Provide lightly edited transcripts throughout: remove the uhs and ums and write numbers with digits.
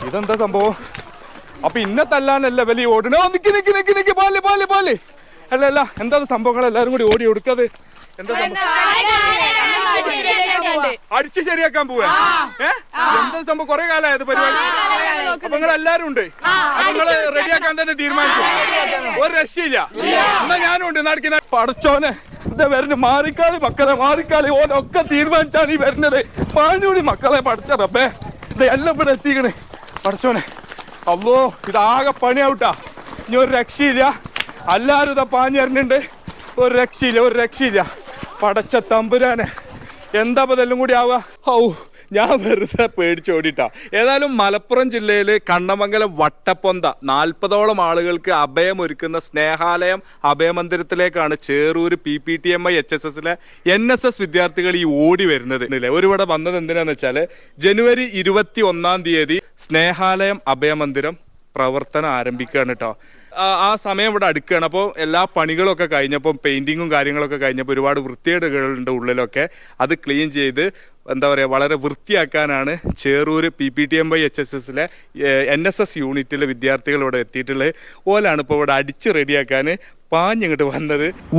ഇതെന്താ സംഭവം? അപ്പൊ ഇന്നെ തല്ലാനല്ല വലിയ ഓടണോ? നിക്ക് നിക്ക് നിക്ക് നിക്ക് പോലെ പോലെ പോലെ. അല്ല അല്ല, എന്താ സംഭവങ്ങൾ? എല്ലാരും കൂടി ഓടി കൊടുക്കാതെ എന്താ അടിച്ചു ശരിയാക്കാൻ പോവാ? എന്താ സംഭവം? കൊറേ കാലമായത് പരിപാടി. അപ്പൊ നിങ്ങൾ എല്ലാരും ഉണ്ട്, അപ്പൊ നിങ്ങള് റെഡിയാക്കാൻ തന്നെ തീരുമാനിച്ചു? ഒരു രക്ഷയില്ല. എന്നാ ഞാനും ഉണ്ട്. നടക്കുന്ന പടച്ചോനെ, എന്താ വരുന്നത്? മാറിക്കാളി മക്കളെ, മാറിക്കാളി. ഓനൊക്കെ തീരുമാനിച്ചാണ് ഈ വരുന്നത്. പാഞ്ഞൂടി മക്കളെ പഠിച്ച റബ്ബേ, ഇത് എല്ലാം ഇവിടെ എത്തിക്കണേ പടച്ചോനെ. അല്ലോ, ഇതാകെ പണിയാവട്ടാ. ഇനി ഒരു രക്ഷയില്ല. എല്ലാരും ഇതാ പാഞ്ഞു തരുന്നുണ്ട്. ഒരു രക്ഷയില്ല, ഒരു രക്ഷയില്ല. പടച്ച തമ്പുരാനെ, എന്താ ഇതെല്ലാം കൂടി ആവുക? ഔ, ഞാൻ വെറുതെ പേടിച്ചോടിട്ടാ. ഏതായാലും മലപ്പുറം ജില്ലയില് കണ്ണമംഗലം വട്ടപ്പൊന്ത 40ഓളം ആളുകൾക്ക് അഭയമൊരുക്കുന്ന സ്നേഹാലയം അഭയമന്ദിരത്തിലേക്കാണ് ചേറൂര് PPTMI HSSലെ NSS വിദ്യാർത്ഥികൾ ഈ ഓടി വരുന്നത്. ഒരുവിടെ വന്നത് എന്തിനാന്ന് വെച്ചാല്, ജനുവരി 21-ാം തീയതി സ്നേഹാലയം അഭയമന്ദിരം പ്രവർത്തനം ആരംഭിക്കുകയാണ് കേട്ടോ. ആ സമയം ഇവിടെ അടുക്കുകയാണ്. അപ്പോൾ എല്ലാ പണികളൊക്കെ കഴിഞ്ഞപ്പോൾ, പെയിന്റിങ്ങും കാര്യങ്ങളൊക്കെ കഴിഞ്ഞപ്പോൾ ഒരുപാട് വൃത്തികേടുകളുണ്ട് ഉള്ളിലൊക്കെ. അത് ക്ലീൻ ചെയ്ത് എന്താ പറയുക, വളരെ വൃത്തിയാക്കാനാണ് ചേറൂര് PPTMI HSSലെ NSS യൂണിറ്റിലെ വിദ്യാർത്ഥികൾ ഇവിടെ എത്തിയിട്ടുള്ളത്. ഓലാണ് ഇപ്പോൾ ഇവിടെ അടിച്ച് റെഡിയാക്കാൻ പാഞ്ഞിങ്ങോട്ട്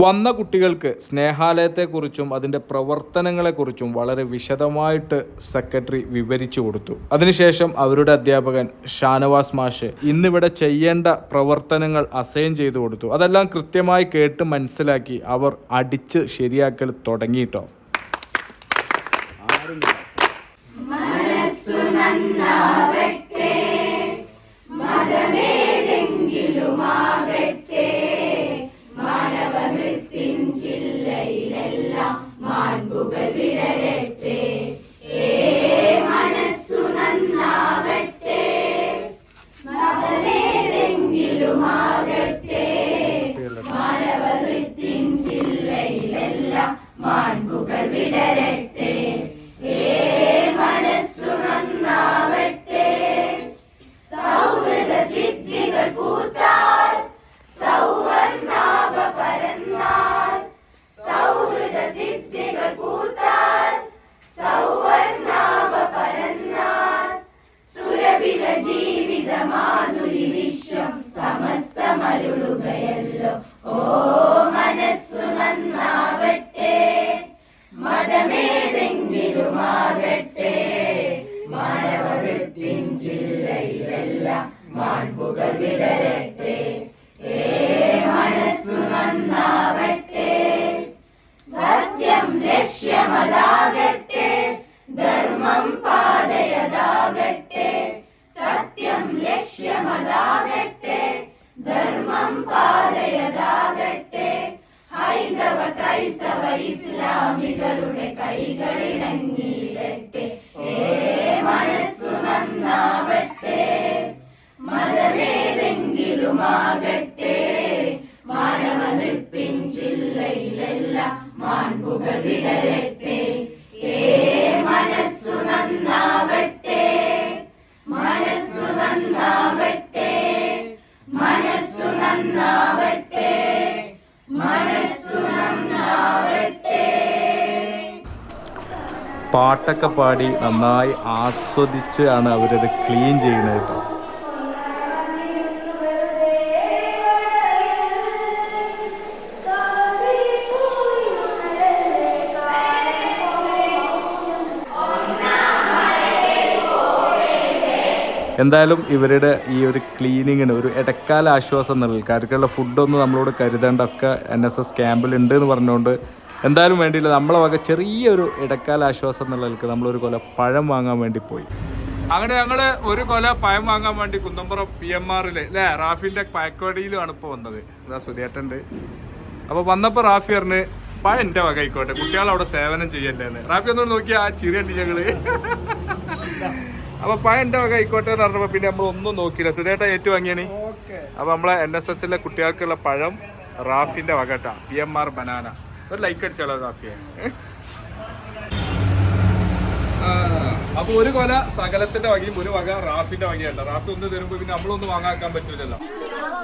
വന്ന കുട്ടികൾക്ക് സ്നേഹാലയത്തെക്കുറിച്ചും അതിൻ്റെ പ്രവർത്തനങ്ങളെക്കുറിച്ചും വളരെ വിശദമായിട്ട് സെക്രട്ടറി വിവരിച്ചു കൊടുത്തു. അതിനുശേഷം അവരുടെ അധ്യാപകൻ ഷാനവാസ് മാഷ് ഇന്നിവിടെ ചെയ്യേണ്ട പ്രവർത്തനങ്ങൾ അസൈൻ ചെയ്തു കൊടുത്തു. അതെല്ലാം കൃത്യമായി കേട്ട് മനസ്സിലാക്കി അവർ അടിച്ച് ശരിയാക്കൽ തുടങ്ങിയിട്ടോ. മനസ്സു നന്നാകട്ടെ, മതമേതെങ്കിലുമാകട്ടെ, മാനവഹൃത്തിൻ ചില്ലയിലെല്ലാം മാൺപുകൾ വിടരട്ടെ. മനസ്സു നന്നാകട്ടെ, മതമേതെങ്കിലുമാകട്ടെ, മാനവഹൃത്തിൻ ചില്ലയിലെല്ലാം മാൺപുകൾ വിടരട്ടെ. മനസ്സു നന്നാവട്ടെ, സൗഹൃദ സിദ്ധികൾ പൂത്താൽ, സൗവർണാഭ പരന്നാൽ, സൗഹൃദ സിദ്ധികൾ പൂത്താൽ, സൗവർണാഭ പരന്നാൽ, സുരഭില ജീവിത മാധുരി വിശ്വം സമസ്തമരുളുകയല്ലോ. ഓ മനസ്സു നന്നാവട്ടെ, മതമേതെങ്കിലുമാകട്ടെ, മാനവഹൃത്തിൻ ചില്ലയിലെല്ലാം മാൺപുകൾ വിടരട്ടെ. മനസ്സു നന്നാവട്ടെ, സത്യം ലക്ഷ്യമതാകട്ടെ, ധർമ്മം പാതയതാകട്ടെ, സത്യം ലക്ഷ്യമതാകട്ടെ, ധർമ്മം പാതയതാകട്ടെ. ഹൈന്ദവ ക്രൈസ്തവ ഇസ്ലാമികളുടെ കൈകളിണങ്ങിയിടട്ടെ. മനസ്സു നന്നാവട്ടെ, മതമേതെങ്കിലുമാകട്ടെ, മാനവഹൃത്തിൻ ചില്ലയിലെല്ലാം മാൺപുകൾ വിടരട്ടെ. മനസ്സു നന്നാവട്ടെ, മനസ്സു നന്നാവട്ടെ, മനസ്സു നന്നാവട്ടെ, മനസ്സു നന്നാവട്ടെ. പാട്ടൊക്കെ പാടി നന്നായി ആസ്വദിച്ച് ആണ് അവരത് ക്ലീൻ ചെയ്യുന്നത് കേട്ടോ. എന്തായാലും ഇവരുടെ ഈ ഒരു ക്ലീനിങ്ങിന് ഒരു ഇടക്കാല ആശ്വാസം എന്നുള്ള ആൾക്കാർക്കുള്ള ഫുഡൊന്നും നമ്മളോട് കരുതേണ്ടൊക്കെ NSS ക്യാമ്പിലുണ്ട് എന്ന് പറഞ്ഞുകൊണ്ട് എന്തായാലും വേണ്ടിയില്ല, നമ്മളെ വക ചെറിയൊരു ഇടക്കാല ആശ്വാസം എന്നുള്ളവർക്ക് നമ്മളൊരു കൊല പഴം വാങ്ങാൻ വേണ്ടി പോയി. അങ്ങനെ ഞങ്ങൾ ഒരു കൊല പഴം വാങ്ങാൻ വേണ്ടി കുന്നമ്പുറം PMRല് അല്ലേ റാഫിൻ്റെ പാക്കോടിയിലുമാണ് ഇപ്പോൾ വന്നത്. ഇതാ സുധിയേട്ടുണ്ട്. അപ്പോൾ വന്നപ്പോൾ റാഫി പറഞ്ഞ് പഴം എൻ്റെ വക ആയിക്കോട്ടെ, കുട്ടികളവിടെ സേവനം ചെയ്യല്ലേന്ന്. റാഫി ഒന്നുകൂടി നോക്കിയാൽ ആ ചിരി കണ്ടി ഞങ്ങൾ. അപ്പോൾ പഴം എൻ്റെ വക ആയിക്കോട്ടെ എന്ന് പറഞ്ഞപ്പോൾ പിന്നെ നമ്മൾ ഒന്നും നോക്കിയില്ല. സുധേട്ട ഏറ്റുവാങ്ങിയാണ്. അപ്പോൾ നമ്മളെ NSSലെ കുട്ടികൾക്കുള്ള പഴം റാഫിൻ്റെ വക കേട്ടാ, PMR ബനാന. ഒരു ലൈക്ക് അടിച്ചാലോ റാഫിയെ? അപ്പൊ ഒരു കൊല സകലത്തിന്റെ വകയും ഒരു വക റാഫിന്റെ വകയല്ല. റാഫി ഒന്ന് തരുമ്പോ പിന്നെ നമ്മളൊന്നും വാങ്ങാക്കാൻ പറ്റൂലല്ലോ.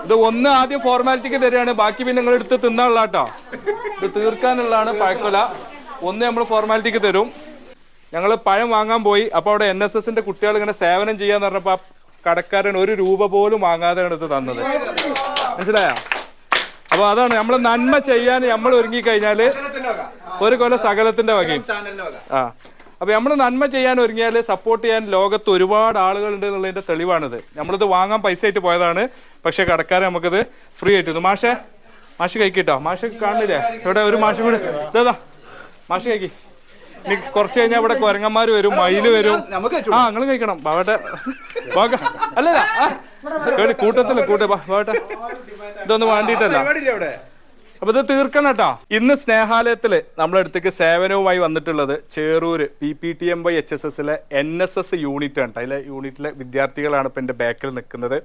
ഇത് ഒന്ന് ആദ്യം ഫോർമാലിറ്റിക്ക് തരികയാണ്, ബാക്കി പിന്നെ നിങ്ങൾ എടുത്ത് തിന്നാനുള്ള കേട്ടോ. ഇത് തീർക്കാനുള്ളതാണ് പഴക്കൊല. ഒന്ന് നമ്മൾ ഫോർമാലിറ്റിക്ക് തരും. ഞങ്ങൾ പഴം വാങ്ങാൻ പോയി. അപ്പൊ അവിടെ NSSന്റെ കുട്ടികൾ ഇങ്ങനെ സേവനം ചെയ്യാന്ന് പറഞ്ഞപ്പോ ആ കടക്കാരൻ 1 രൂപ പോലും വാങ്ങാതെ എടുത്ത് തന്നത്. മനസ്സിലായോ? അപ്പൊ അതാണ് നമ്മൾ നന്മ ചെയ്യാൻ നമ്മൾ ഒരുങ്ങി കഴിഞ്ഞാല് ഒരു കൊല സകലത്തിന്റെ വകയും. ആ അപ്പൊ നമ്മൾ നന്മ ചെയ്യാൻ ഒരുങ്ങിയാൽ സപ്പോർട്ട് ചെയ്യാൻ ലോകത്ത് ഒരുപാട് ആളുകൾ ഉണ്ട് എന്നുള്ളതിന്റെ തെളിവാണിത്. നമ്മളിത് വാങ്ങാൻ പൈസ ആയിട്ട് പോയതാണ്, പക്ഷെ കടക്കാരെ നമുക്കിത് ഫ്രീ ആയിട്ട് തന്നു. മാഷ് കഴിക്കിട്ടോ. മാഷ് കാണില്ലേ ഇവിടെ ഒരു മാഷ് കൂടെ ഇതാ മാഷ് കഴിക്കി. ഇനി കുറച്ച് കഴിഞ്ഞാൽ ഇവിടെ കുരങ്ങന്മാര് വരും, മയില് വരും. ആ നിങ്ങൾ കഴിക്കണം ബാവട്ടെ. അല്ലല്ല കൂട്ടത്തില് ബാവട്ടെ, ഇതൊന്നും വേണ്ടിയിട്ടല്ല. അപ്പൊ ഇത് തീർക്കണം കേട്ടോ. ഇന്ന് സ്നേഹാലയത്തില് നമ്മളെ അടുത്തേക്ക് സേവനവുമായി വന്നിട്ടുള്ളത് ചേറൂര് PPTM/HSSലെ NSS യൂണിറ്റ് ആണ്. അതിലെ യൂണിറ്റിലെ വിദ്യാർത്ഥികളാണ് ഇപ്പൊ എന്റെ ബാക്കിൽ നിൽക്കുന്നത്.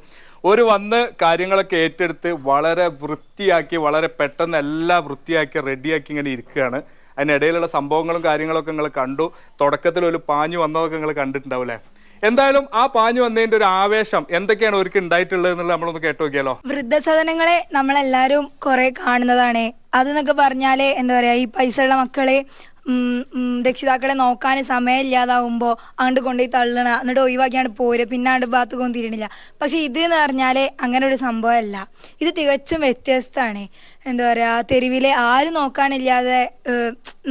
ഒരു വന്ന് കാര്യങ്ങളൊക്കെ ഏറ്റെടുത്ത് വളരെ വൃത്തിയാക്കി, വളരെ പെട്ടെന്ന് എല്ലാം വൃത്തിയാക്കി റെഡിയാക്കി ഇങ്ങനെ ഇരിക്കുകയാണ്. അതിനിടയിലുള്ള സംഭവങ്ങളും കാര്യങ്ങളൊക്കെ നിങ്ങൾ കണ്ടു. തുടക്കത്തിൽ ഒരു പാഞ്ഞു വന്നതൊക്കെ നിങ്ങൾ കണ്ടിട്ടുണ്ടാവില്ലേ? എന്തായാലും ആ പാഞ്ഞു വന്നതിന്റെ ഒരു ആവേശം എന്തൊക്കെയാണ് അവർക്ക് ഉണ്ടായിട്ടുള്ളത് എന്നുള്ളത് നമ്മളൊന്ന് കേട്ടു നോക്കിയാലോ. വൃദ്ധസദനങ്ങളെ നമ്മളെല്ലാരും കുറെ കാണുന്നതാണ്. അതെന്നൊക്കെ പറഞ്ഞാല് എന്താ പറയാ, ഈ പൈസ ഉള്ള മക്കളെ രക്ഷിതാക്കളെ നോക്കാൻ സമയമില്ലാതാവുമ്പോൾ അങ്ങോട്ട് കൊണ്ടുപോയി തള്ളണ, എന്നിട്ട് ഒഴിവാക്കിയാണ് പോര്, പിന്നെ അങ്ങോട്ട് ഭാഗത്തുകൊന്നും തിരിയണില്ല. പക്ഷെ ഇത് എന്ന് പറഞ്ഞാല് അങ്ങനെ ഒരു സംഭവമല്ല. ഇത് തികച്ചും വ്യത്യസ്തമാണ്. എന്താ പറയാ, തെരുവിലെ ആരും നോക്കാനില്ലാതെ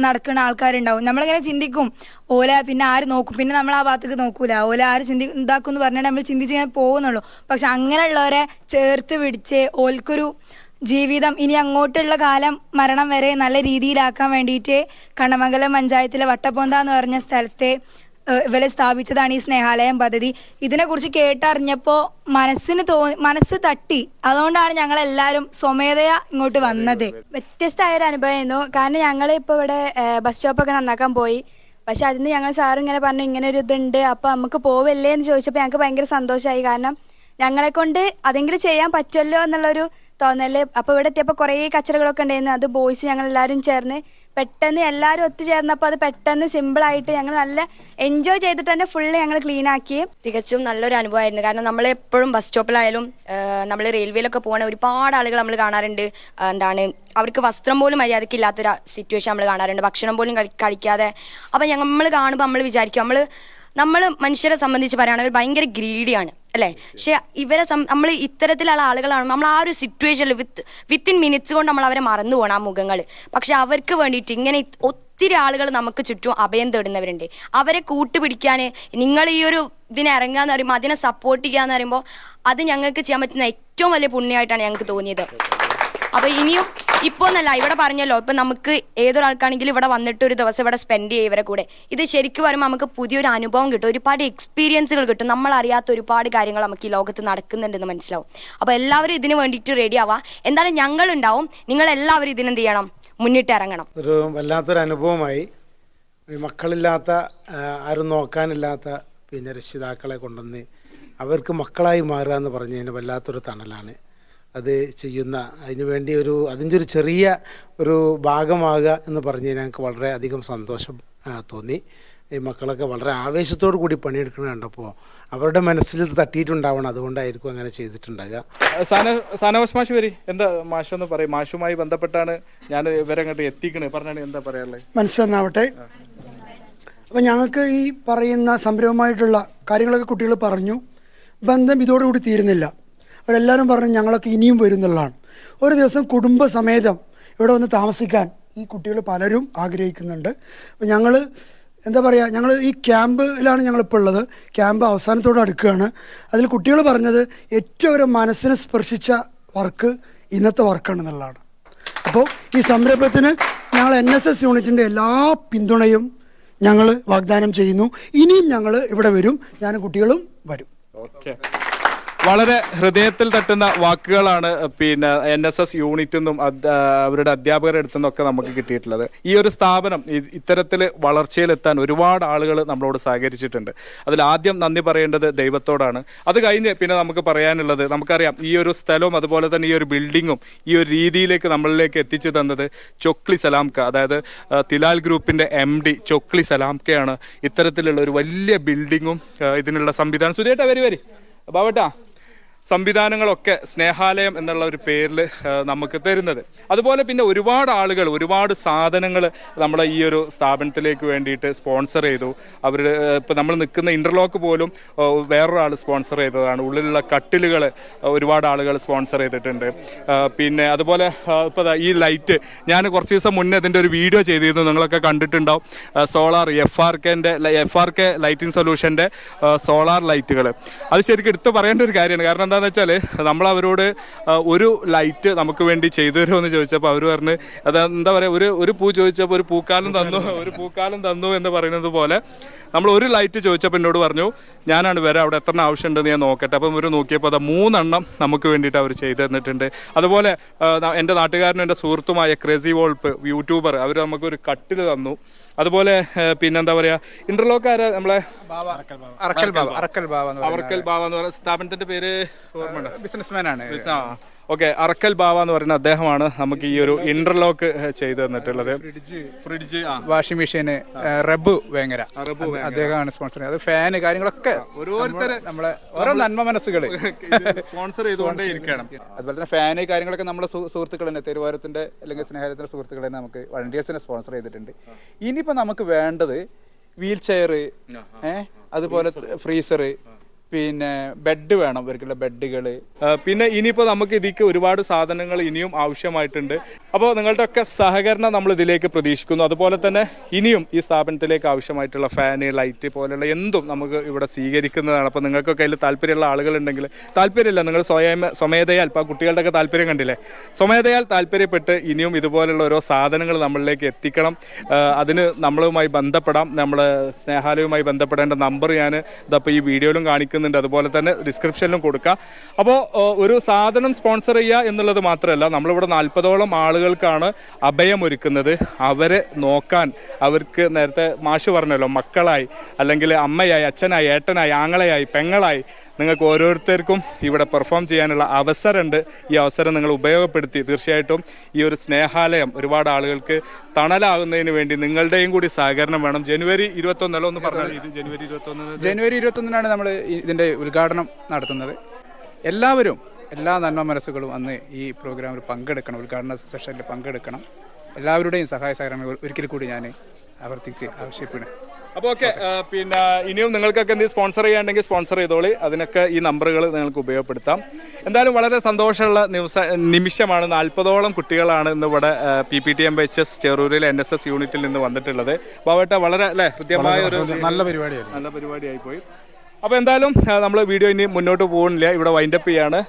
നടക്കുന്ന ആൾക്കാരുണ്ടാവും. നമ്മളിങ്ങനെ ചിന്തിക്കും ഓല പിന്നെ ആര് നോക്കും, പിന്നെ നമ്മൾ ആ ഭാഗത്തേക്ക് നോക്കൂല, ഓല ആര് ഇതാക്കും എന്ന് പറഞ്ഞാൽ നമ്മൾ ചിന്തിച്ച് ഇങ്ങനെ പോകുന്നുള്ളൂ. പക്ഷെ അങ്ങനെയുള്ളവരെ ചേർത്ത് പിടിച്ച് ഓൽക്കൊരു ജീവിതം ഇനി അങ്ങോട്ടുള്ള കാലം മരണം വരെ നല്ല രീതിയിലാക്കാൻ വേണ്ടിയിട്ട് കണ്ണമംഗലം പഞ്ചായത്തിലെ വട്ടപ്പൊന്ത എന്ന് പറഞ്ഞ സ്ഥലത്തെ ഇവരെ സ്ഥാപിച്ചതാണ് ഈ സ്നേഹാലയം പദ്ധതി. ഇതിനെക്കുറിച്ച് കേട്ടറിഞ്ഞപ്പോൾ മനസ്സ് തട്ടി. അതുകൊണ്ടാണ് ഞങ്ങളെല്ലാവരും സ്വമേധയാ ഇങ്ങോട്ട് വന്നത്. വ്യത്യസ്തമായൊരു അനുഭവമായിരുന്നു. കാരണം ഞങ്ങൾ ഇപ്പോൾ ഇവിടെ ബസ് സ്റ്റോപ്പൊക്കെ നന്നാക്കാൻ പോയി. പക്ഷെ അതിന് ഞങ്ങൾ സാറ് ഇങ്ങനെ പറഞ്ഞു ഇങ്ങനെ ഒരു ഇതുണ്ട്, അപ്പോൾ നമുക്ക് പോവല്ലേ എന്ന് ചോദിച്ചപ്പോൾ ഞങ്ങൾക്ക് ഭയങ്കര സന്തോഷമായി. കാരണം ഞങ്ങളെ കൊണ്ട് അതെങ്കിലും ചെയ്യാൻ പറ്റുമല്ലോ എന്നുള്ളൊരു തോന്നല്. അപ്പോൾ ഇവിടെ എത്തിയപ്പോൾ കുറേ കച്ചറകളൊക്കെ ഉണ്ടായിരുന്നു. അത് ബോയ്സ് ഞങ്ങളെല്ലാവരും ചേർന്ന് പെട്ടെന്ന് എല്ലാവരും ഒത്തുചേർന്നപ്പോൾ അത് പെട്ടെന്ന് സിമ്പിളായിട്ട് ഞങ്ങൾ നല്ല എൻജോയ് ചെയ്തിട്ട് തന്നെ ഫുള്ള് ഞങ്ങൾ ക്ലീൻ ആക്കി. തികച്ചും നല്ലൊരു അനുഭവമായിരുന്നു. കാരണം നമ്മൾ എപ്പോഴും ബസ് സ്റ്റോപ്പിലായാലും നമ്മൾ റെയിൽവേയിലൊക്കെ പോകുന്ന ഒരുപാട് ആളുകൾ നമ്മൾ കാണാറുണ്ട്. എന്താണ്, അവർക്ക് വസ്ത്രം പോലും മര്യാദയ്ക്ക് ഇല്ലാത്തൊരു സിറ്റുവേഷൻ നമ്മൾ കാണാറുണ്ട്, ഭക്ഷണം പോലും കഴിക്കാതെ. അപ്പം നമ്മൾ കാണുമ്പോൾ നമ്മൾ വിചാരിക്കും നമ്മൾ മനുഷ്യരെ സംബന്ധിച്ച് പറയുകയാണെങ്കിൽ ഭയങ്കര ഗ്രീഡിയാണ് അല്ലേ. പക്ഷെ ഇവരെ നമ്മൾ ഇത്തരത്തിലുള്ള ആളുകളാണ് നമ്മൾ ആ ഒരു സിറ്റുവേഷനിൽ വിത്തിൻ മിനിറ്റ്സ് കൊണ്ട് നമ്മൾ അവരെ മറന്നു പോകണം ആ മുഖങ്ങൾ. പക്ഷെ അവർക്ക് വേണ്ടിയിട്ട് ഇങ്ങനെ ഒത്തിരി ആളുകൾ നമുക്ക് ചുറ്റും അഭയം തേടുന്നവരുണ്ട്. അവരെ കൂട്ടുപിടിക്കാൻ നിങ്ങൾ ഈ ഒരു ഇതിനെ ഇറങ്ങാന്ന് പറയുമ്പോൾ, അതിനെ സപ്പോർട്ട് ചെയ്യാന്ന് പറയുമ്പോൾ അത് ഞങ്ങൾക്ക് ചെയ്യാൻ പറ്റുന്ന ഏറ്റവും വലിയ പുണ്യമായിട്ടാണ് ഞങ്ങൾക്ക് തോന്നിയത്. അപ്പോൾ ഇനിയും ഇപ്പോൾ എന്നല്ല, ഇവിടെ പറഞ്ഞല്ലോ, ഇപ്പം നമുക്ക് ഏതൊരാൾക്കാണെങ്കിലും ഇവിടെ വന്നിട്ട് ഒരു ദിവസം ഇവിടെ സ്പെൻഡ് ചെയ്യുക ഇവരെ കൂടെ. ഇത് ശരിക്കും വരുമ്പോൾ നമുക്ക് പുതിയൊരു അനുഭവം കിട്ടും, ഒരുപാട് എക്സ്പീരിയൻസുകൾ കിട്ടും. നമ്മളറിയാത്ത ഒരുപാട് കാര്യങ്ങൾ നമുക്ക് ഈ ലോകത്ത് നടക്കുന്നുണ്ടെന്ന് മനസ്സിലാവും. അപ്പോൾ എല്ലാവരും ഇതിന് വേണ്ടിയിട്ട് റെഡി ആവാം. എന്തായാലും ഞങ്ങളുണ്ടാവും, നിങ്ങളെല്ലാവരും ഇതിനെന്ത് ചെയ്യണം, മുന്നിട്ട് ഇറങ്ങണം. ഒരു വല്ലാത്തൊരു അനുഭവമായി. മക്കളില്ലാത്ത, ആരും നോക്കാനില്ലാത്ത പിന്നെ രക്ഷിതാക്കളെ കൊണ്ടുവന്ന് അവർക്ക് മക്കളായി മാറുക എന്ന് പറഞ്ഞതിന് വല്ലാത്തൊരു തണലാണ്. അത് ചെയ്യുന്ന അതിനു വേണ്ടി അതിൻ്റെ ഒരു ചെറിയ ഒരു ഭാഗമാകുക എന്ന് പറഞ്ഞ് ഞങ്ങൾക്ക് വളരെ അധികം സന്തോഷം തോന്നി. ഈ മക്കളൊക്കെ വളരെ ആവേശത്തോടു കൂടി പണിയെടുക്കുന്നത് കണ്ടപ്പോൾ അവരുടെ മനസ്സിൽ തട്ടിയിട്ടുണ്ടാവണം, അതുകൊണ്ടായിരിക്കും അങ്ങനെ ചെയ്തിട്ടുണ്ടാകുക. സാനവാസ് മാഷ് വരി, എന്താ മാഷെന്ന് പറയും? മാഷുമായി ബന്ധപ്പെട്ടാണ് ഞാൻ ഇവരെ അങ്ങോട്ട് എത്തിക്കണേ, പറഞ്ഞാണ് എന്താ പറയാനുള്ളത്? മനസ്സിലാവട്ടെ. അപ്പോൾ ഞങ്ങൾക്ക് ഈ പറയുന്ന സംരംഭമായിട്ടുള്ള കാര്യങ്ങളൊക്കെ കുട്ടികൾ പറഞ്ഞു. ബന്ധം ഇതോടുകൂടി തീരുന്നില്ല. അവരെല്ലാവരും പറഞ്ഞു ഞങ്ങളൊക്കെ ഇനിയും വരുന്നുള്ളതാണ്. ഒരു ദിവസം കുടുംബസമേതം ഇവിടെ വന്ന് താമസിക്കാൻ ഈ കുട്ടികൾ പലരും ആഗ്രഹിക്കുന്നുണ്ട്. അപ്പോൾ ഞങ്ങൾ എന്താ പറയുക, ഞങ്ങൾ ഈ ക്യാമ്പിലാണ് ഞങ്ങളിപ്പോൾ ഉള്ളത്. ക്യാമ്പ് അവസാനത്തോടെ അടുക്കുകയാണ്. അതിൽ കുട്ടികൾ പറഞ്ഞത് ഏറ്റവും ഒരു മനസ്സിനെ സ്പർശിച്ച വർക്ക് ഇന്നത്തെ വർക്കാണെന്നുള്ളതാണ്. അപ്പോൾ ഈ സംരംഭത്തിന് ഞങ്ങൾ NSS യൂണിറ്റിൻ്റെ എല്ലാ പിന്തുണയും ഞങ്ങൾ വാഗ്ദാനം ചെയ്യുന്നു. ഇനിയും ഞങ്ങൾ ഇവിടെ വരും, ഞാനും കുട്ടികളും വരും. ഓക്കെ. വളരെ ഹൃദയത്തിൽ തട്ടുന്ന വാക്കുകളാണ് പിന്നെ NSS യൂണിറ്റിൽ നിന്നും അവരുടെ അധ്യാപകരുടെ അടുത്തു നിന്നൊക്കെ നമുക്ക് കിട്ടിയിട്ടുള്ളത്. ഈ ഒരു സ്ഥാപനം ഇത്തരത്തിൽ വളർച്ചയിലെത്താൻ ഒരുപാട് ആളുകൾ നമ്മളോട് സഹകരിച്ചിട്ടുണ്ട്. അതിൽ ആദ്യം നന്ദി പറയേണ്ടത് ദൈവത്തോടാണ്. അത് കഴിഞ്ഞ് പിന്നെ നമുക്ക് പറയാനുള്ളത്, നമുക്കറിയാം ഈ ഒരു സ്ഥലവും അതുപോലെ തന്നെ ഈ ഒരു ബിൽഡിങ്ങും ഈ ഒരു രീതിയിലേക്ക് നമ്മളിലേക്ക് എത്തിച്ചു തന്നത് ചൊക്ലി സലാംക, അതായത് തിലാൽ ഗ്രൂപ്പിൻ്റെ MD ചൊക്ലി സലാംകയാണ് ഇത്തരത്തിലുള്ള ഒരു വലിയ ബിൽഡിങ്ങും ഇതിനുള്ള സംവിധാനം സുധേട്ടാ വരി ബാബട്ടാ സംവിധാനങ്ങളൊക്കെ സ്നേഹാലയം എന്നുള്ള ഒരു പേരിൽ നമുക്ക് തരുന്നത്. അതുപോലെ പിന്നെ ഒരുപാട് ആളുകൾ ഒരുപാട് സാധനങ്ങൾ നമ്മുടെ ഈ ഒരു സ്ഥാപനത്തിലേക്ക് വേണ്ടിയിട്ട് സ്പോൺസർ ചെയ്തു. അവർ ഇപ്പോൾ നമ്മൾ നിൽക്കുന്ന ഇൻ്റർലോക്ക് പോലും വേറൊരാൾ സ്പോൺസർ ചെയ്തതാണ്. ഉള്ളിലുള്ള കട്ടിലുകൾ ഒരുപാട് ആളുകൾ സ്പോൺസർ ചെയ്തിട്ടുണ്ട്. പിന്നെ അതുപോലെ ഇപ്പോൾ ഈ ലൈറ്റ് ഞാൻ കുറച്ച് ദിവസം മുന്നേ ഇതിൻ്റെ ഒരു വീഡിയോ ചെയ്തിരുന്നു, നിങ്ങളൊക്കെ കണ്ടിട്ടുണ്ടാവും. സോളാർ FRK ലൈറ്റിംഗ് സൊല്യൂഷൻ്റെ സോളാർ ലൈറ്റുകൾ. അത് ശരിക്കും എടുത്ത് പറയേണ്ട ഒരു കാര്യമാണ്. കാരണം എന്താണെന്ന് വെച്ചാൽ നമ്മളവരോട് ഒരു ലൈറ്റ് നമുക്ക് വേണ്ടി ചെയ്തു തരുമോ എന്ന് ചോദിച്ചപ്പോൾ അവർ പറഞ്ഞ് അതെന്താ പറയുക, ഒരു പൂ ചോദിച്ചപ്പോൾ ഒരു പൂക്കാലം തന്നു എന്ന് പറയുന്നത് പോലെ നമ്മൾ ഒരു ലൈറ്റ് ചോദിച്ചപ്പോൾ എന്നോട് പറഞ്ഞു ഞാനാണ് വരാം, അവിടെ എത്ര ആവശ്യമുണ്ടെന്ന് ഞാൻ നോക്കട്ടെ. അപ്പം ഇവർ നോക്കിയപ്പോൾ അത് 3 എണ്ണം നമുക്ക് വേണ്ടിയിട്ട് അവർ ചെയ്തു തന്നിട്ടുണ്ട്. അതുപോലെ എൻ്റെ നാട്ടുകാരനും എൻ്റെ സുഹൃത്തുമായ ക്രേസി വോൾപ്പ് യൂട്യൂബർ, അവർ നമുക്കൊരു കട്ടിൽ തന്നു. അതുപോലെ പിന്നെന്താ പറയുക, ഇന്റർലോക്കാര് നമ്മളെ അറക്കൽ ബാബ എന്ന് പറയുന്ന സ്ഥാപനത്തിന്റെ പേര് ഓർമ്മയുണ്ട്, ബിസിനസ്മാൻ ആണ്. ഓക്കെ, അറക്കൽ ബാബ എന്ന് പറയുന്ന അദ്ദേഹമാണ് നമുക്ക് ഈ ഒരു ഇന്റർലോക്ക് ചെയ്തു തന്നിട്ടുള്ളത്. ഫ്രിഡ്ജ്, വാഷിംഗ് മെഷീന്, റബ്ബ് വേങ്ങര അദ്ദേഹമാണ് സ്പോൺസർ ചെയ്യുന്നത്. അത് ഫാന് കാര്യങ്ങളൊക്കെ ഓരോരുത്തരെ നമ്മളെ ഓരോ നന്മ മനസ്സുകൾ സ്പോൺസർ ചെയ്തുകൊണ്ടേ ഇരിക്കണം. അതുപോലെ തന്നെ ഫാന് കാര്യങ്ങളൊക്കെ നമ്മുടെ സുഹൃത്തുക്കൾ തന്നെ, തെരുവാരത്തിന്റെ അല്ലെങ്കിൽ സ്നേഹത്തിന്റെ സുഹൃത്തുക്കൾ തന്നെ നമുക്ക് വളണ്ടിയേഴ്സിനെ സ്പോൺസർ ചെയ്തിട്ടുണ്ട്. ഇനിയിപ്പോൾ നമുക്ക് വേണ്ടത് വീൽ ചെയർ, അതുപോലെ ഫ്രീസർ, പിന്നെ ബെഡ് വേണം, ഇവർക്കുള്ള ബെഡുകൾ. പിന്നെ ഇനിയിപ്പോൾ നമുക്ക് ഇതിലേക്ക് ഒരുപാട് സാധനങ്ങൾ ഇനിയും ആവശ്യമായിട്ടുണ്ട്. അപ്പോൾ നിങ്ങളുടെ ഒക്കെ സഹകരണം നമ്മൾ ഇതിലേക്ക് പ്രതീക്ഷിക്കുന്നു. അതുപോലെ തന്നെ ഇനിയും ഈ സ്ഥാപനത്തിലേക്ക് ആവശ്യമായിട്ടുള്ള ഫാന്, ലൈറ്റ് പോലെയുള്ള എന്തും നമുക്ക് ഇവിടെ സ്വീകരിക്കുന്നതാണ്. അപ്പോൾ നിങ്ങൾക്കൊക്കെ അതിൽ താല്പര്യമുള്ള ആളുകളുണ്ടെങ്കിൽ, താല്പര്യമില്ല നിങ്ങൾ സ്വമേധയാൽ, ഇപ്പോൾ കുട്ടികളുടെയൊക്കെ താല്പര്യം കണ്ടില്ലേ, സ്വമേധയാൽ താല്പര്യപ്പെട്ട് ഇനിയും ഇതുപോലുള്ള ഓരോ സാധനങ്ങൾ നമ്മളിലേക്ക് എത്തിക്കണം. അതിന് നമ്മളുമായി ബന്ധപ്പെടാം. നമ്മൾ സ്നേഹാലയവുമായി ബന്ധപ്പെടേണ്ട നമ്പർ ഞാൻ ഇതപ്പോൾ ഈ വീഡിയോയിലും കാണിക്കുന്നു, അതുപോലെ തന്നെ ഡിസ്ക്രിപ്ഷനിലും കൊടുക്കുക. അപ്പോൾ ഒരു സാധനം സ്പോൺസർ ചെയ്യുക എന്നുള്ളത് മാത്രമല്ല, നമ്മളിവിടെ 40ഓളം ആളുകൾക്കാണ് അഭയമൊരുക്കുന്നത്. അവരെ നോക്കാൻ, അവർക്ക് നേരത്തെ മാഷ് പറഞ്ഞല്ലോ, മക്കളായി അല്ലെങ്കിൽ അമ്മയായി, അച്ഛനായി, ഏട്ടനായി, ആങ്ങളയായി, പെങ്ങളായി നിങ്ങൾക്ക് ഓരോരുത്തർക്കും ഇവിടെ പെർഫോം ചെയ്യാനുള്ള അവസരമുണ്ട്. ഈ അവസരം നിങ്ങൾ ഉപയോഗപ്പെടുത്തി തീർച്ചയായിട്ടും ഈ ഒരു സ്നേഹാലയം ഒരുപാട് ആളുകൾക്ക് തണലാകുന്നതിന് വേണ്ടി നിങ്ങളുടെയും കൂടി സഹകരണം വേണം. ജനുവരി 21 ഒന്ന് പറഞ്ഞാൽ, ജനുവരി 21 നമ്മൾ ഇതിൻ്റെ ഉദ്ഘാടനം നടത്തുന്നത്. എല്ലാവരും, എല്ലാ നന്മ മനസ്സുകളും അന്ന് ഈ പ്രോഗ്രാമിൽ പങ്കെടുക്കണം, ഉദ്ഘാടന സെഷനിൽ പങ്കെടുക്കണം. എല്ലാവരുടെയും സഹായ സഹകരണങ്ങൾ ഒരിക്കൽ കൂടി ഞാൻ ആവർത്തിച്ച് ആവശ്യപ്പെടുന്നു. അപ്പോൾ ഓക്കെ, പിന്നെ ഇനിയും നിങ്ങൾക്കൊക്കെ എന്തെങ്കിലും സ്പോൺസർ ചെയ്യാണ്ടെങ്കിൽ സ്പോൺസർ ചെയ്തോളി. അതിനൊക്കെ ഈ നമ്പറുകൾ നിങ്ങൾക്ക് ഉപയോഗപ്പെടുത്താം. എന്തായാലും വളരെ സന്തോഷമുള്ള നിമിഷമാണ്. 40ഓളം കുട്ടികളാണ് ഇന്ന് ഇവിടെ PPTMHS ചെറൂരിലെ NSS യൂണിറ്റിൽ നിന്ന് വന്നിട്ടുള്ളത്. ബാബേട്ട വളരെ ഹൃദ്യമായ ഒരു നല്ല പരിപാടിയായി പോയി. അപ്പോൾ എന്തായാലും നമ്മൾ വീഡിയോ ഇനി മുന്നോട്ട് പോകുന്നില്ല, ഇവിടെ വൈൻഡപ്പ് ചെയ്യാണ്.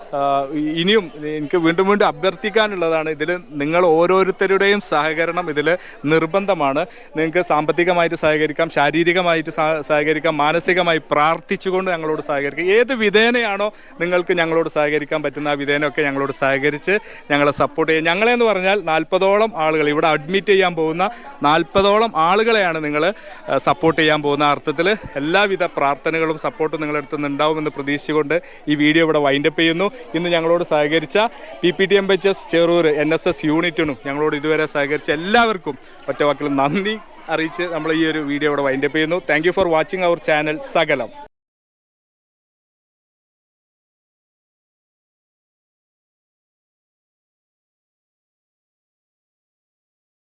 ഇനിയും എനിക്ക് വീണ്ടും അഭ്യർത്ഥിക്കാനുള്ളതാണ്, ഇതിൽ നിങ്ങൾ ഓരോരുത്തരുടെയും സഹകരണം ഇതിൽ നിർബന്ധമാണ്. നിങ്ങൾക്ക് സാമ്പത്തികമായിട്ട് സഹകരിക്കാം, ശാരീരികമായിട്ട് സഹകരിക്കാം, മാനസികമായി പ്രാർത്ഥിച്ചുകൊണ്ട് ഞങ്ങളോട് സഹകരിക്കാം. ഏത് വിധേനയാണോ നിങ്ങൾക്ക് ഞങ്ങളോട് സഹകരിക്കാൻ പറ്റുന്ന ആ വിധേനയൊക്കെ ഞങ്ങളോട് സഹകരിച്ച് ഞങ്ങളെ സപ്പോർട്ട് ചെയ്യുക. ഞങ്ങളെന്ന് പറഞ്ഞാൽ 40ഓളം ആളുകൾ, ഇവിടെ അഡ്മിറ്റ് ചെയ്യാൻ പോകുന്ന 40ഓളം ആളുകളെയാണ് നിങ്ങൾ സപ്പോർട്ട് ചെയ്യാൻ പോകുന്ന അർത്ഥത്തിൽ. എല്ലാവിധ പ്രാർത്ഥനകളും സപ്പോർട്ടും നിങ്ങളുടെ അടുത്ത് നിന്നുണ്ടാവുമെന്ന് പ്രതീക്ഷിച്ചുകൊണ്ട് ഈ വീഡിയോ ഇവിടെ വൈൻഡപ്പ് ചെയ്യുന്നു. ഇന്ന് ഞങ്ങളോട് സഹകരിച്ച PPTMHS ചെറൂർ NSS യൂണിറ്റിനും ഞങ്ങളോട് ഇതുവരെ സഹകരിച്ച എല്ലാവർക്കും ഒറ്റ വാക്കിൽ നന്ദി അറിയിച്ച് നമ്മൾ ഈ ഒരു വീഡിയോ ഇവിടെ വൈൻഡപ്പ് ചെയ്യുന്നു. Thank you for watching our channel സകലം.